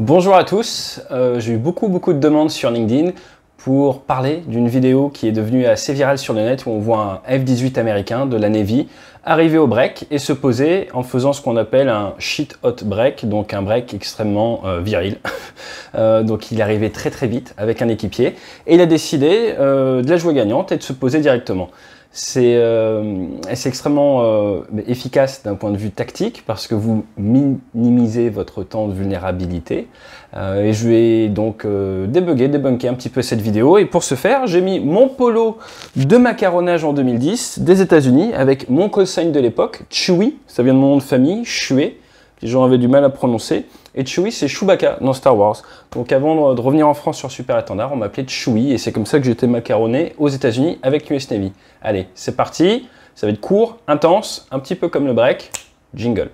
Bonjour à tous, j'ai eu beaucoup de demandes sur LinkedIn pour parler d'une vidéo qui est devenue assez virale sur le net où on voit un F-18 américain de la Navy arriver au break et se poser en faisant ce qu'on appelle un shit hot break, donc un break extrêmement viril. Donc il est arrivé très vite avec un équipier et il a décidé de la jouer gagnante et de se poser directement. C'est extrêmement efficace d'un point de vue tactique parce que vous minimisez votre temps de vulnérabilité. Et je vais donc débunker un petit peu cette vidéo. Et pour ce faire, j'ai mis mon polo de macaronnage en 2010 des États-Unis avec mon call sign de l'époque, Chewie. Ça vient de mon nom de famille, Chouet. Les gens avaient du mal à prononcer. Et Chewie, c'est Chewbacca dans Star Wars. Donc avant de revenir en France sur Super Étendard, on m'appelait Chewie et c'est comme ça que j'étais macaronné aux États-Unis avec US Navy. Allez, c'est parti. Ça va être court, intense, un petit peu comme le break. Jingle.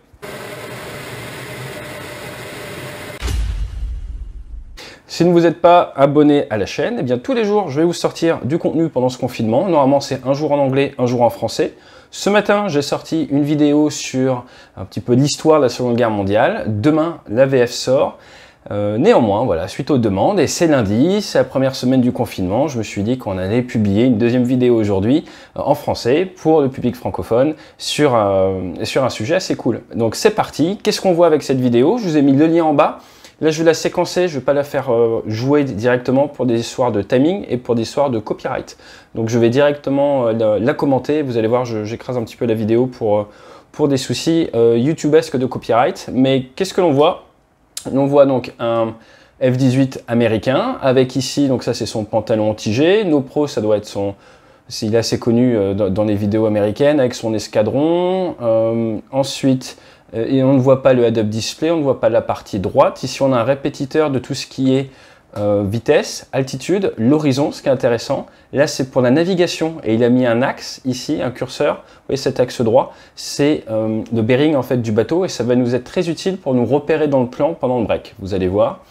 Si vous n'êtes pas abonné à la chaîne, eh bien tous les jours, je vais vous sortir du contenu pendant ce confinement. Normalement, c'est un jour en anglais, un jour en français. Ce matin, j'ai sorti une vidéo sur un petit peu l'histoire de la Seconde Guerre mondiale. Demain, la VF sort. Néanmoins, voilà, suite aux demandes, et c'est lundi, c'est la première semaine du confinement, je me suis dit qu'on allait publier une deuxième vidéo aujourd'hui en français pour le public francophone sur un sujet assez cool. Donc c'est parti, qu'est-ce qu'on voit avec cette vidéo? Je vous ai mis le lien en bas. Là, je vais la séquencer, je ne vais pas la faire jouer directement pour des histoires de timing et pour des histoires de copyright. Donc, je vais directement la commenter. Vous allez voir, j'écrase un petit peu la vidéo pour des soucis YouTubesques de copyright. Mais qu'est-ce que l'on voit? On voit donc un F-18 américain avec ici, donc ça c'est son pantalon anti-G. No Pro, ça doit être son... Il est assez connu dans les vidéos américaines avec son escadron. Ensuite... Et on ne voit pas le head-up display, on ne voit pas la partie droite. Ici, on a un répétiteur de tout ce qui est vitesse, altitude, l'horizon, ce qui est intéressant. Là, c'est pour la navigation et il a mis un axe ici, un curseur. Vous voyez cet axe droit, c'est le bearing en fait du bateau et ça va nous être très utile pour nous repérer dans le plan pendant le break. Vous allez voir.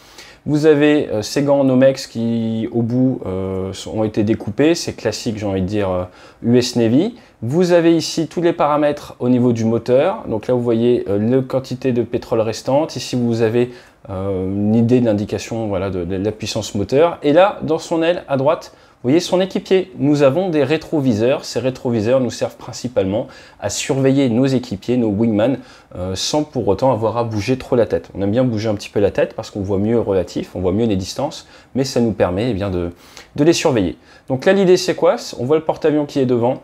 Vous avez ces gants Nomex qui, au bout, ont été découpés. C'est classique, j'ai envie de dire, US Navy. Vous avez ici tous les paramètres au niveau du moteur. Donc là, vous voyez la quantité de pétrole restante. Ici, vous avez une idée d'indication voilà, de la puissance moteur. Et là, dans son aile, à droite, vous voyez son équipier. Nous avons des rétroviseurs. Ces rétroviseurs nous servent principalement à surveiller nos équipiers, nos wingman, sans pour autant avoir à bouger trop la tête. On aime bien bouger un petit peu la tête parce qu'on voit mieux le relatif, on voit mieux les distances, mais ça nous permet eh bien, de les surveiller. Donc là, l'idée, c'est quoi? On voit le porte-avions qui est devant.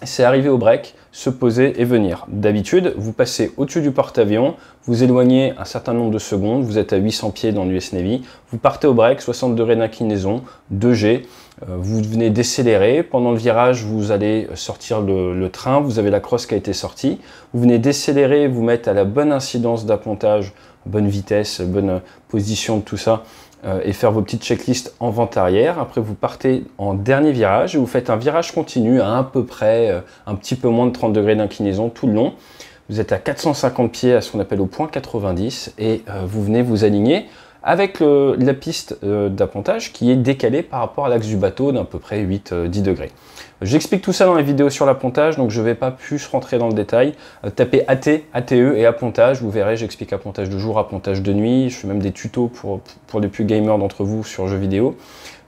C'est arriver au break, se poser et venir. D'habitude, vous passez au-dessus du porte-avions, vous éloignez un certain nombre de secondes, vous êtes à 800 pieds dans l'US Navy, vous partez au break, 60 degrés d'inclinaison, 2G, vous venez décélérer, pendant le virage, vous allez sortir le train, vous avez la crosse qui a été sortie, vous venez décélérer, vous mettre à la bonne incidence d'appontage, bonne vitesse, bonne position de tout ça, et faire vos petites checklists en vente arrière. Après, vous partez en dernier virage et vous faites un virage continu à peu près un petit peu moins de 30 degrés d'inclinaison tout le long. Vous êtes à 450 pieds à ce qu'on appelle au point 90 et vous venez vous aligner avec la piste d'appontage qui est décalée par rapport à l'axe du bateau d'à peu près 8-10 degrés. J'explique tout ça dans les vidéos sur l'appontage, donc je ne vais pas plus rentrer dans le détail. Tapez AT, ATE et appontage, vous verrez, j'explique appontage de jour, appontage de nuit, je fais même des tutos pour les plus gamers d'entre vous sur jeux vidéo.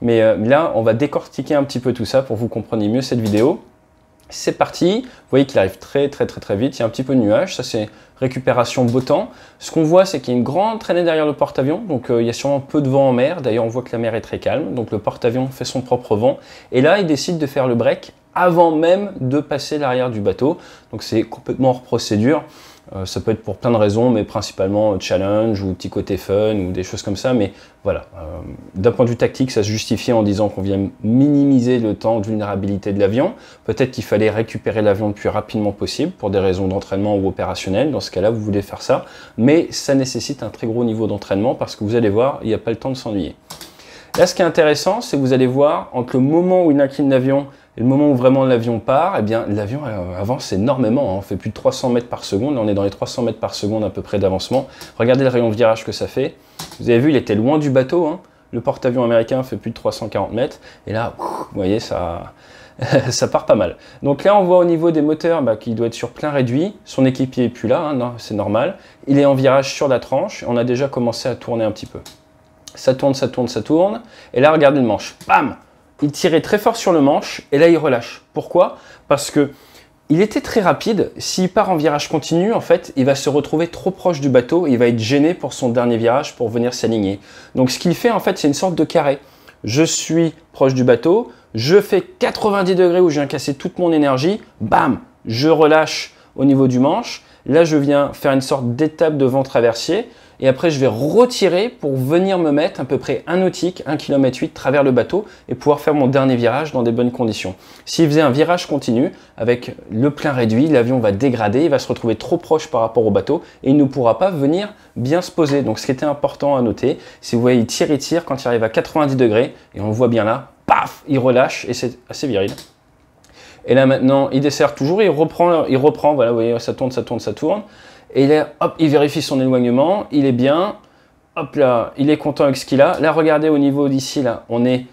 Mais là, on va décortiquer un petit peu tout ça pour que vous compreniez mieux cette vidéo. C'est parti, vous voyez qu'il arrive très vite, il y a un petit peu de nuages, ça c'est récupération beau temps. Ce qu'on voit c'est qu'il y a une grande traînée derrière le porte-avions, donc il y a sûrement peu de vent en mer, d'ailleurs on voit que la mer est très calme, donc le porte-avions fait son propre vent, et là il décide de faire le break avant même de passer l'arrière du bateau, donc c'est complètement hors procédure. Ça peut être pour plein de raisons, mais principalement challenge ou petit côté fun ou des choses comme ça. Mais voilà, d'un point de vue tactique, ça se justifie en disant qu'on vient minimiser le temps de vulnérabilité de l'avion. Peut-être qu'il fallait récupérer l'avion le plus rapidement possible pour des raisons d'entraînement ou opérationnelles. Dans ce cas-là, vous voulez faire ça. Mais ça nécessite un très gros niveau d'entraînement parce que vous allez voir, il n'y a pas le temps de s'ennuyer. Là, ce qui est intéressant, c'est que vous allez voir, entre le moment où il incline l'avion et le moment où vraiment l'avion part, eh bien l'avion avance énormément, hein. On fait plus de 300 mètres par seconde, là on est dans les 300 mètres par seconde à peu près d'avancement. Regardez le rayon de virage que ça fait. Vous avez vu, il était loin du bateau, hein. Le porte-avions américain fait plus de 340 mètres. Et là, vous voyez, ça ça part pas mal. Donc là, on voit au niveau des moteurs qu'il doit être sur plein réduit. Son équipier n'est plus là, hein, c'est normal. Il est en virage sur la tranche. On a déjà commencé à tourner un petit peu. Ça tourne, ça tourne, ça tourne. Et là, regardez le manche. Bam! Il tirait très fort sur le manche et là, il relâche. Pourquoi? Parce que il était très rapide. S'il part en virage continu, en fait, il va se retrouver trop proche du bateau. Il va être gêné pour son dernier virage pour venir s'aligner. Donc, ce qu'il fait, en fait, c'est une sorte de carré. Je suis proche du bateau. Je fais 90 degrés où je viens casser toute mon énergie. Bam! Je relâche au niveau du manche. Là, je viens faire une sorte d'étape de vent traversier. Et après, je vais retirer pour venir me mettre à peu près 1 nautique, 1,8 km travers le bateau et pouvoir faire mon dernier virage dans des bonnes conditions. S'il faisait un virage continu avec le plein réduit, l'avion va dégrader, il va se retrouver trop proche par rapport au bateau et il ne pourra pas venir bien se poser. Donc, ce qui était important à noter, si vous voyez, il tire, quand il arrive à 90 degrés, et on le voit bien là, paf, il relâche et c'est assez viril. Et là maintenant, il dessert toujours, il reprend, voilà, vous voyez, ça tourne, ça tourne, ça tourne. Et là, hop, il vérifie son éloignement, il est bien, hop là, il est content avec ce qu'il a. Là, regardez au niveau d'ici, là, on est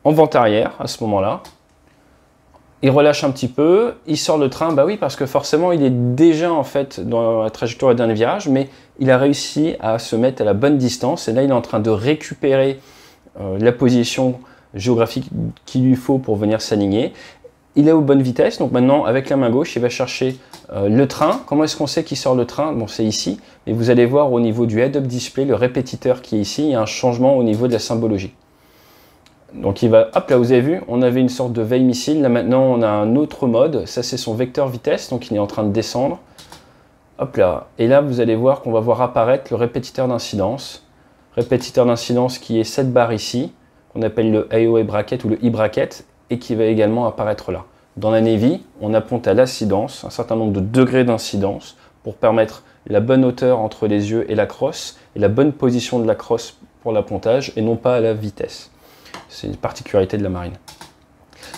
en vente arrière à ce moment-là. Il relâche un petit peu, il sort le train, bah oui, parce que forcément, il est déjà en fait dans la trajectoire du dernier virage, mais il a réussi à se mettre à la bonne distance. Et là, il est en train de récupérer la position géographique qu'il lui faut pour venir s'aligner. Il est aux bonnes vitesses, donc maintenant avec la main gauche, il va chercher le train. Comment est-ce qu'on sait qu'il sort le train? Bon, c'est ici, mais vous allez voir au niveau du head-up display, le répétiteur qui est ici, il y a un changement au niveau de la symbologie. Donc il va, hop là, vous avez vu, on avait une sorte de veille missile, là maintenant on a un autre mode, ça c'est son vecteur vitesse, donc il est en train de descendre. Hop là, et là vous allez voir qu'on va voir apparaître le répétiteur d'incidence. Répétiteur d'incidence qui est cette barre ici, qu'on appelle le AOA bracket ou le E-bracket, et qui va également apparaître là. Dans la Navy, on apponte à l'incidence, un certain nombre de degrés d'incidence pour permettre la bonne hauteur entre les yeux et la crosse, et la bonne position de la crosse pour l'appontage, et non pas à la vitesse. C'est une particularité de la marine.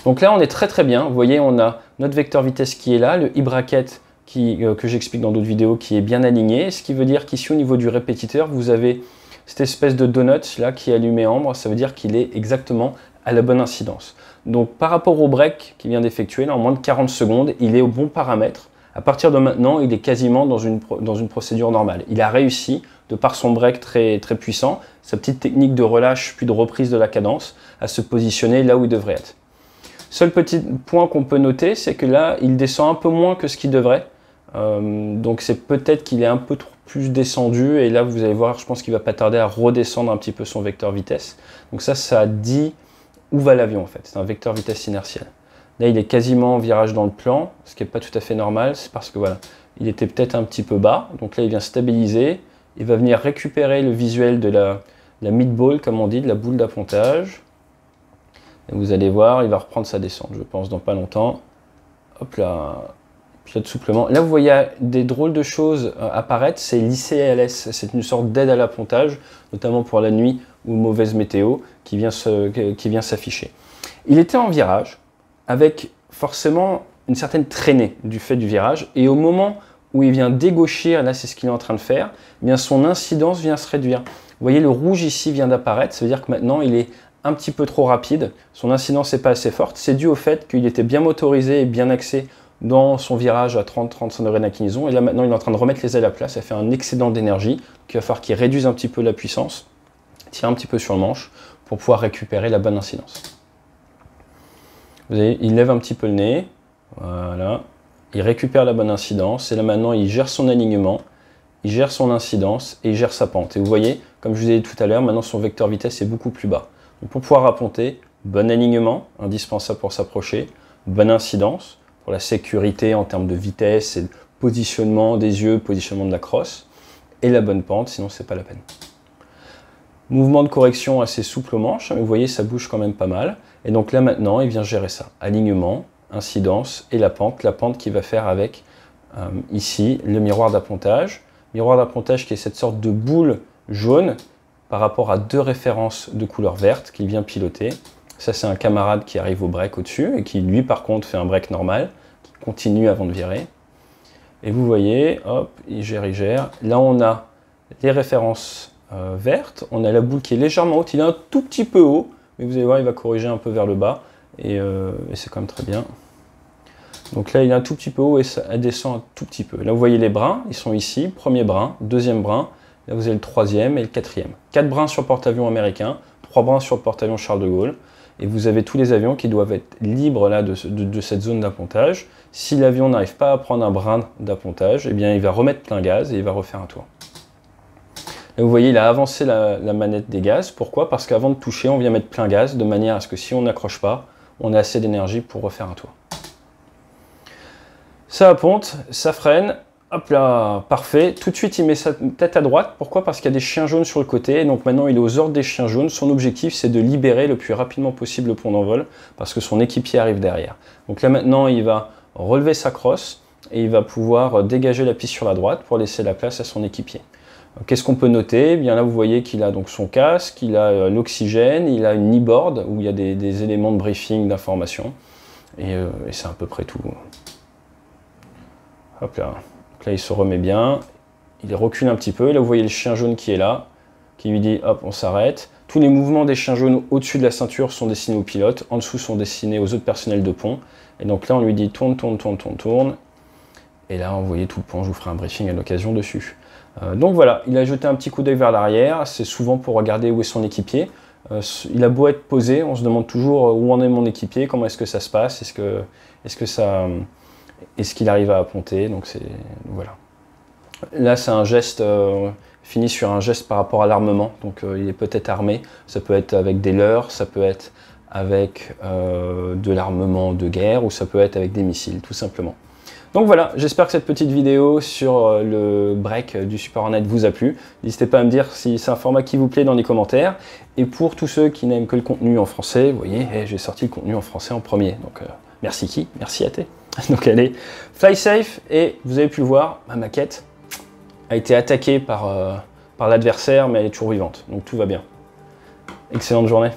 Donc là, on est très très bien. Vous voyez, on a notre vecteur vitesse qui est là, le E-bracket que j'explique dans d'autres vidéos qui est bien aligné, ce qui veut dire qu'ici au niveau du répétiteur, vous avez cette espèce de donut là qui est allumé ambre, ça veut dire qu'il est exactement à la bonne incidence. Donc par rapport au break qu'il vient d'effectuer, en moins de 40 secondes, il est au bon paramètre. À partir de maintenant, il est quasiment dans une procédure normale. Il a réussi, de par son break très, très puissant, sa petite technique de relâche puis de reprise de la cadence, à se positionner là où il devrait être. Seul petit point qu'on peut noter, c'est que là, il descend un peu moins que ce qu'il devrait. Donc c'est peut-être qu'il est un peu plus descendu, et là vous allez voir, je pense qu'il va pas tarder à redescendre un petit peu son vecteur vitesse. Donc ça dit où va l'avion en fait, c'est un vecteur vitesse inertiel. Là il est quasiment en virage dans le plan, ce qui n'est pas tout à fait normal, c'est parce que voilà, il était peut-être un petit peu bas, donc là il vient stabiliser, il va venir récupérer le visuel de la mid-ball comme on dit, de la boule d'appontage. Et vous allez voir, il va reprendre sa descente, je pense dans pas longtemps. Hop là, pilote souplement. Là vous voyez des drôles de choses apparaître, c'est l'ICALS, c'est une sorte d'aide à l'appontage, notamment pour la nuit ou mauvaise météo, qui vient s'afficher. Il était en virage, avec forcément une certaine traînée du fait du virage, et au moment où il vient dégaucher, là c'est ce qu'il est en train de faire, eh bien son incidence vient se réduire. Vous voyez le rouge ici vient d'apparaître, ça veut dire que maintenant il est un petit peu trop rapide, son incidence n'est pas assez forte, c'est dû au fait qu'il était bien motorisé et bien axé dans son virage à 30-35 degrés d'inclinaison, et là maintenant il est en train de remettre les ailes à plat, ça fait un excédent d'énergie, qu'il va falloir qu'il réduise un petit peu la puissance, tire un petit peu sur le manche, pour pouvoir récupérer la bonne incidence. Vous voyez, il lève un petit peu le nez, voilà, il récupère la bonne incidence, et là maintenant il gère son alignement, il gère son incidence, et il gère sa pente. Et vous voyez, comme je vous ai dit tout à l'heure, maintenant son vecteur vitesse est beaucoup plus bas. Donc pour pouvoir apponter, bon alignement, indispensable pour s'approcher, bonne incidence, pour la sécurité en termes de vitesse et de positionnement des yeux, positionnement de la crosse, et la bonne pente, sinon c'est pas la peine. Mouvement de correction assez souple au manche, mais vous voyez ça bouge quand même pas mal, et donc là maintenant il vient gérer ça, alignement, incidence et la pente qu'il va faire avec ici le miroir d'appontage qui est cette sorte de boule jaune par rapport à deux références de couleur verte qu'il vient piloter. Ça, c'est un camarade qui arrive au break au-dessus et qui, lui, par contre, fait un break normal, qui continue avant de virer. Et vous voyez, hop, il gère. Là, on a les références vertes. On a la boule qui est légèrement haute. Il est un tout petit peu haut, mais vous allez voir, il va corriger un peu vers le bas. et c'est quand même très bien. Donc là, il est un tout petit peu haut et ça descend un tout petit peu. Là, vous voyez les brins, ils sont ici. Premier brin, deuxième brin. Là, vous avez le troisième et le quatrième. 4 brins sur le porte-avions américain, 3 brins sur le porte-avions Charles de Gaulle. Et vous avez tous les avions qui doivent être libres là, de cette zone d'appontage. Si l'avion n'arrive pas à prendre un brin d'appontage, eh bien, il va remettre plein gaz et il va refaire un tour. Là, vous voyez, il a avancé la manette des gaz. Pourquoi? Parce qu'avant de toucher, on vient mettre plein gaz, de manière à ce que si on n'accroche pas, on a assez d'énergie pour refaire un tour. Ça apponte, ça freine, hop là, parfait. Tout de suite, il met sa tête à droite. Pourquoi? Parce qu'il y a des chiens jaunes sur le côté. Et donc maintenant, il est aux ordres des chiens jaunes. Son objectif, c'est de libérer le plus rapidement possible le pont d'envol, parce que son équipier arrive derrière. Donc là, maintenant, il va relever sa crosse et il va pouvoir dégager la piste sur la droite pour laisser la place à son équipier. Qu'est-ce qu'on peut noter? Eh bien là, vous voyez qu'il a donc son casque, il a l'oxygène, il a une e-board où il y a des éléments de briefing, d'information. Et c'est à peu près tout. Hop là. Donc là, il se remet bien. Il recule un petit peu. Et là, vous voyez le chien jaune qui est là, qui lui dit hop, on s'arrête. Tous les mouvements des chiens jaunes au-dessus de la ceinture sont destinés aux pilotes, en dessous sont destinés aux autres personnels de pont. Et donc là, on lui dit tourne, tourne, tourne, tourne, tourne. Et là, vous voyez tout le pont. Je vous ferai un briefing à l'occasion dessus. Donc voilà, il a jeté un petit coup d'œil vers l'arrière. C'est souvent pour regarder où est son équipier. Il a beau être posé, on se demande toujours où en est mon équipier, comment est-ce que ça se passe, est-ce qu'il arrive à apponter, donc voilà. Là, c'est un geste, fini sur un geste par rapport à l'armement, donc il est peut-être armé, ça peut être avec des leurres, ça peut être avec de l'armement de guerre, ou ça peut être avec des missiles, tout simplement. Donc voilà, j'espère que cette petite vidéo sur le break du Super Hornet vous a plu. N'hésitez pas à me dire si c'est un format qui vous plaît dans les commentaires. Et pour tous ceux qui n'aiment que le contenu en français, vous voyez, j'ai sorti le contenu en français en premier. Donc merci qui? Merci à T. Donc allez, fly safe, et vous avez pu le voir, ma maquette a été attaquée par l'adversaire, mais elle est toujours vivante, donc tout va bien. Excellente journée.